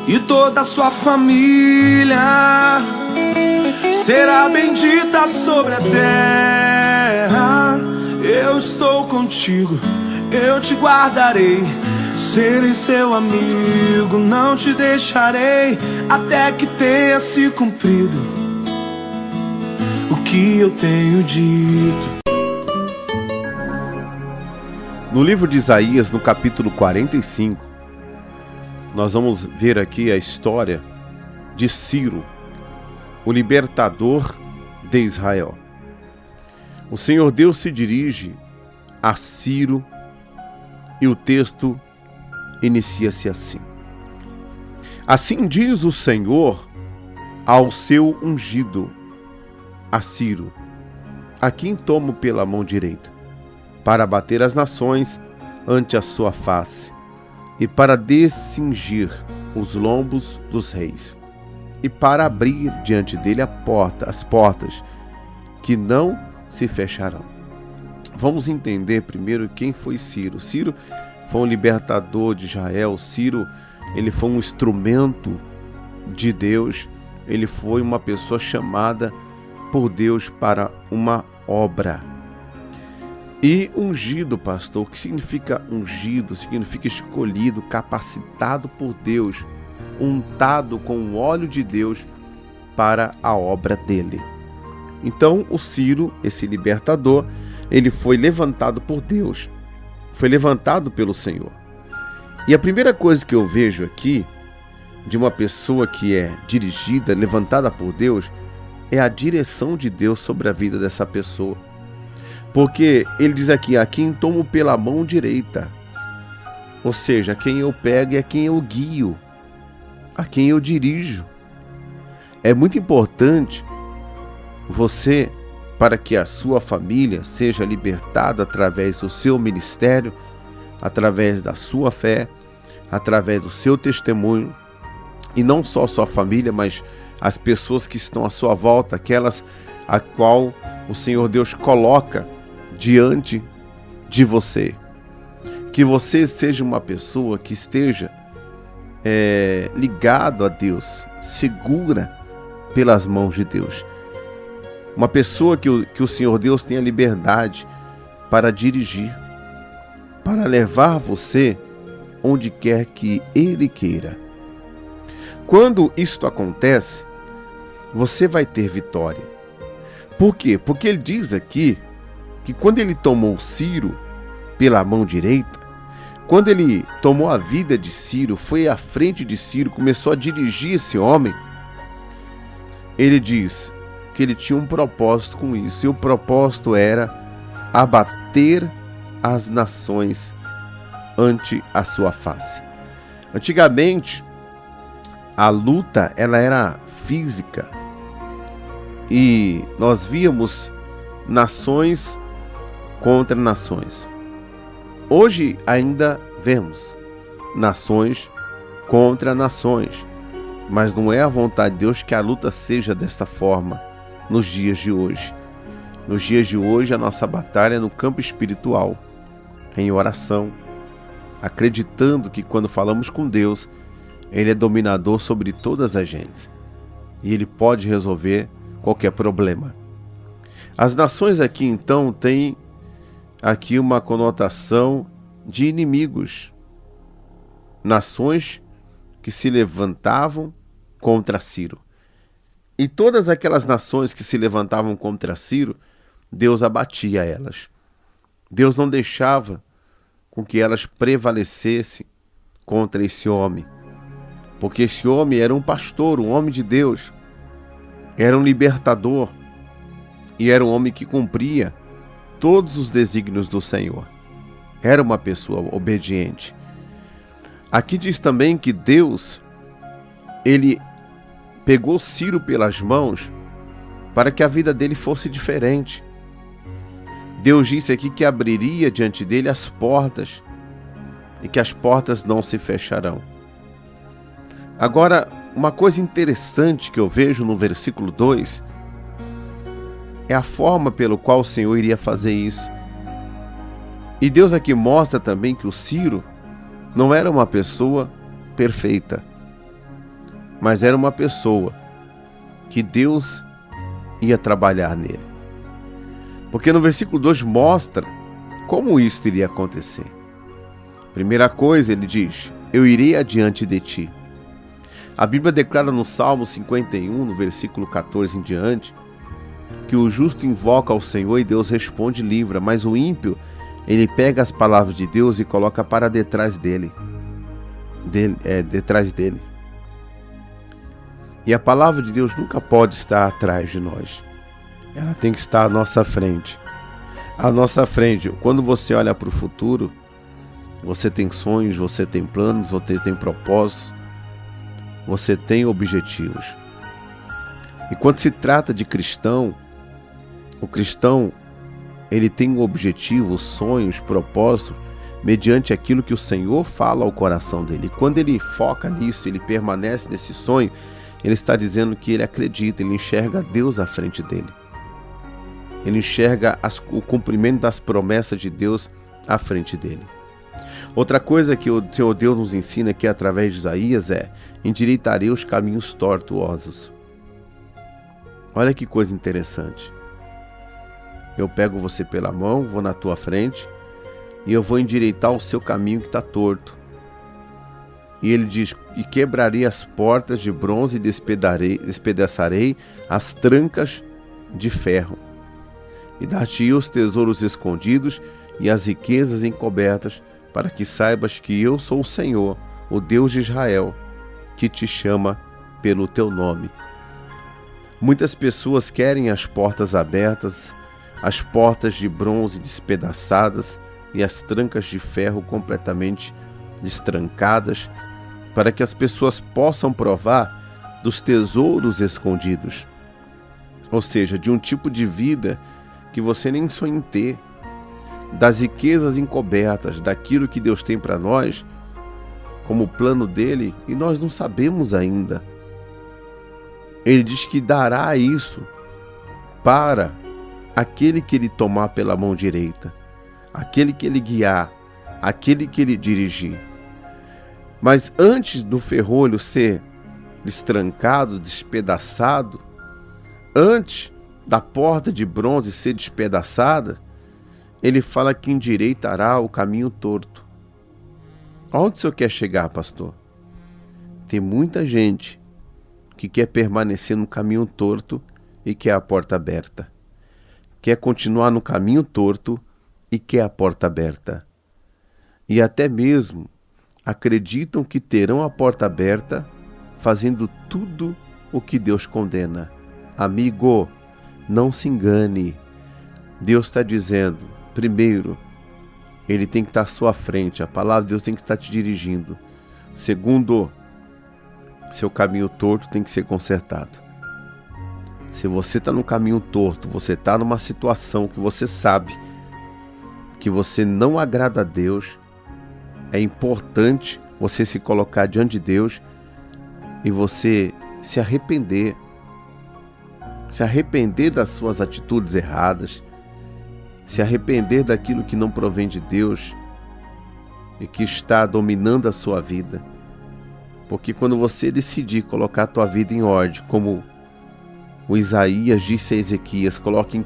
e toda a sua família será bendita sobre a terra. Eu estou contigo, eu te guardarei, serei seu amigo, não te deixarei, até que tenha se cumprido o que eu tenho dito. No livro de Isaías, no capítulo 45, nós vamos ver aqui a história de Ciro, o libertador de Israel. O Senhor Deus se dirige a Ciro e o texto inicia-se assim: Assim diz o Senhor ao seu ungido, a Ciro, a quem tomo pela mão direita, para bater as nações ante a sua face, e para descingir os lombos dos reis, e para abrir diante dele as portas, que não se fecharão. Vamos entender primeiro quem foi Ciro. Ciro foi um libertador de Israel. Ciro, ele foi um instrumento de Deus. Ele foi uma pessoa chamada por Deus para uma obra. E ungido, pastor, o que significa ungido? Significa escolhido, capacitado por Deus, untado com o óleo de Deus para a obra dele. Então, o Ciro, esse libertador, ele foi levantado por Deus, foi levantado pelo Senhor. E a primeira coisa que eu vejo aqui, de uma pessoa que é dirigida, levantada por Deus, é a direção de Deus sobre a vida dessa pessoa. Porque ele diz aqui, a quem tomo pela mão direita. Ou seja, a quem eu pego e a quem eu guio, a quem eu dirijo. É muito importante você, para que a sua família seja libertada através do seu ministério, através da sua fé, através do seu testemunho, e não só a sua família, mas as pessoas que estão à sua volta, aquelas a qual o Senhor Deus coloca diante de você. Que você seja uma pessoa que esteja ligado a Deus, segura pelas mãos de Deus. Uma pessoa que o Senhor Deus tenha liberdade para dirigir, para levar você onde quer que Ele queira. Quando isto acontece, você vai ter vitória. Por quê? Porque ele diz aqui que quando ele tomou Ciro pela mão direita, quando ele tomou a vida de Ciro, foi à frente de Ciro, começou a dirigir esse homem, ele diz que ele tinha um propósito com isso, e o propósito era abater as nações ante a sua face. Antigamente, a luta ela era física, e nós víamos nações contra nações. Hoje ainda vemos nações contra nações, mas não é a vontade de Deus que a luta seja desta forma nos dias de hoje. Nos dias de hoje a nossa batalha é no campo espiritual, em oração, acreditando que quando falamos com Deus, Ele é dominador sobre todas as gentes e Ele pode resolver qualquer problema. As nações aqui então têm aqui uma conotação de inimigos, nações que se levantavam contra Ciro. E todas aquelas nações que se levantavam contra Ciro, Deus abatia elas. Deus não deixava com que elas prevalecessem contra esse homem, porque esse homem era um pastor, um homem de Deus, era um libertador e era um homem que cumpria todos os desígnios do Senhor. Era uma pessoa obediente. Aqui diz também que Deus, ele pegou Ciro pelas mãos para que a vida dele fosse diferente. Deus disse aqui que abriria diante dele as portas e que as portas não se fecharão. Agora, uma coisa interessante que eu vejo no versículo 2 é a forma pelo qual o Senhor iria fazer isso. E Deus aqui mostra também que o Ciro não era uma pessoa perfeita. mas era uma pessoa que Deus ia trabalhar nele. Porque no versículo 2 mostra como isso iria acontecer. Primeira coisa, ele diz: eu irei adiante de ti. A Bíblia declara no Salmo 51, no versículo 14 em diante, que o justo invoca ao Senhor e Deus responde e livra, mas o ímpio, ele pega as palavras de Deus e coloca para detrás dele. Detrás dele. E a palavra de Deus nunca pode estar atrás de nós. Ela tem que estar à nossa frente. À nossa frente. Quando você olha para o futuro, você tem sonhos, você tem planos, você tem propósitos, você tem objetivos. E quando se trata de cristão, o cristão, ele tem um objetivo, sonhos, propósitos, mediante aquilo que o Senhor fala ao coração dele. E quando ele foca nisso, ele permanece nesse sonho, ele está dizendo que ele acredita, ele enxerga Deus à frente dele. Ele enxerga o cumprimento das promessas de Deus à frente dele. Outra coisa que o Senhor Deus nos ensina aqui através de Isaías é: endireitarei os caminhos tortuosos. Olha que coisa interessante. Eu pego você pela mão, vou na tua frente e eu vou endireitar o seu caminho que está torto. E ele diz: e quebrarei as portas de bronze e despedaçarei as trancas de ferro. E dar-te-ei os tesouros escondidos e as riquezas encobertas, para que saibas que eu sou o Senhor, o Deus de Israel, que te chama pelo teu nome. Muitas pessoas querem as portas abertas, as portas de bronze despedaçadas e as trancas de ferro completamente destrancadas, para que as pessoas possam provar dos tesouros escondidos, ou seja, de um tipo de vida que você nem sonha em ter, das riquezas encobertas, daquilo que Deus tem para nós, como plano dele, e nós não sabemos ainda. Ele diz que dará isso para aquele que ele tomar pela mão direita, aquele que ele guiar, aquele que ele dirigir. Mas antes do ferrolho ser destrancado, despedaçado, antes da porta de bronze ser despedaçada, ele fala que endireitará o caminho torto. Onde o senhor quer chegar, pastor? Tem muita gente que quer permanecer no caminho torto e quer a porta aberta. Quer continuar no caminho torto e quer a porta aberta. E até mesmo acreditam que terão a porta aberta fazendo tudo o que Deus condena. Amigo, não se engane. Deus está dizendo, primeiro, Ele tem que estar à sua frente. A palavra de Deus tem que estar te dirigindo. Segundo, seu caminho torto tem que ser consertado. Se você está no caminho torto, você está numa situação que você sabe que você não agrada a Deus, é importante você se colocar diante de Deus e você se arrepender. Se arrepender das suas atitudes erradas, se arrepender daquilo que não provém de Deus e que está dominando a sua vida. Porque quando você decidir colocar a tua vida em ordem, como o Isaías disse a Ezequias, coloque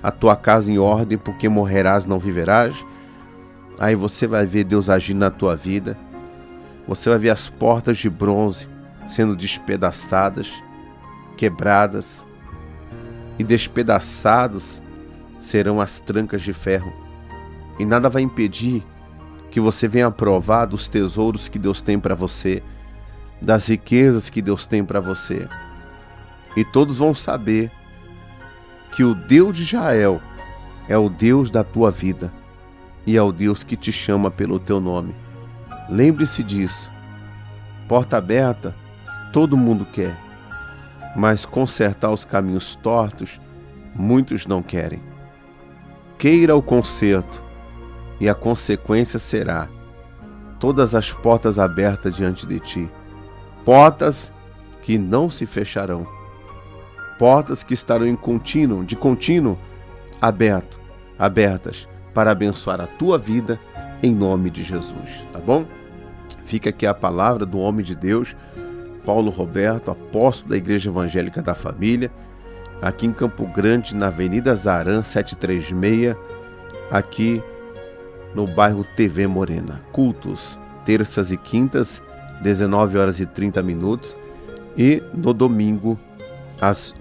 a tua casa em ordem, porque morrerás, não viverás. Aí você vai ver Deus agindo na tua vida. Você vai ver as portas de bronze sendo despedaçadas, quebradas, e despedaçados serão as trancas de ferro. E nada vai impedir que você venha provar dos tesouros que Deus tem para você, das riquezas que Deus tem para você. E todos vão saber que o Deus de Israel é o Deus da tua vida e é o Deus que te chama pelo teu nome. Lembre-se disso. Porta aberta, todo mundo quer, mas consertar os caminhos tortos, muitos não querem. Queira o conserto, e a consequência será todas as portas abertas diante de ti, portas que não se fecharão, portas que estarão de contínuo abertas para abençoar a tua vida em nome de Jesus, tá bom? Fica aqui a palavra do homem de Deus Paulo Roberto, apóstolo da Igreja Evangélica da Família, aqui em Campo Grande, na Avenida Zaran 736, aqui no bairro TV Morena. Cultos, terças e quintas, 19h30, e no domingo, às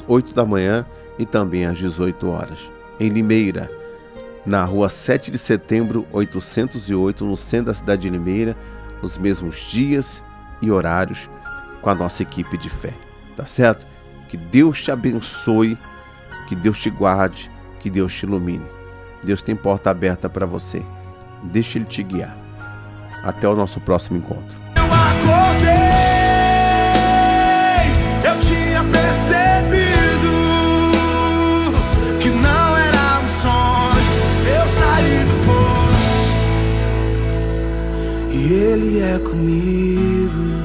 8 da manhã e também às 18 horas. Em Limeira, na rua 7 de setembro, 808, no centro da cidade de Limeira, os mesmos dias e horários com a nossa equipe de fé. Tá certo? Que Deus te abençoe, que Deus te guarde, que Deus te ilumine. Deus tem porta aberta para você. Deixa Ele te guiar. Até o nosso próximo encontro. Eu acordei, eu tinha percebido que não era um sonho. Eu saí do poço e Ele é comigo.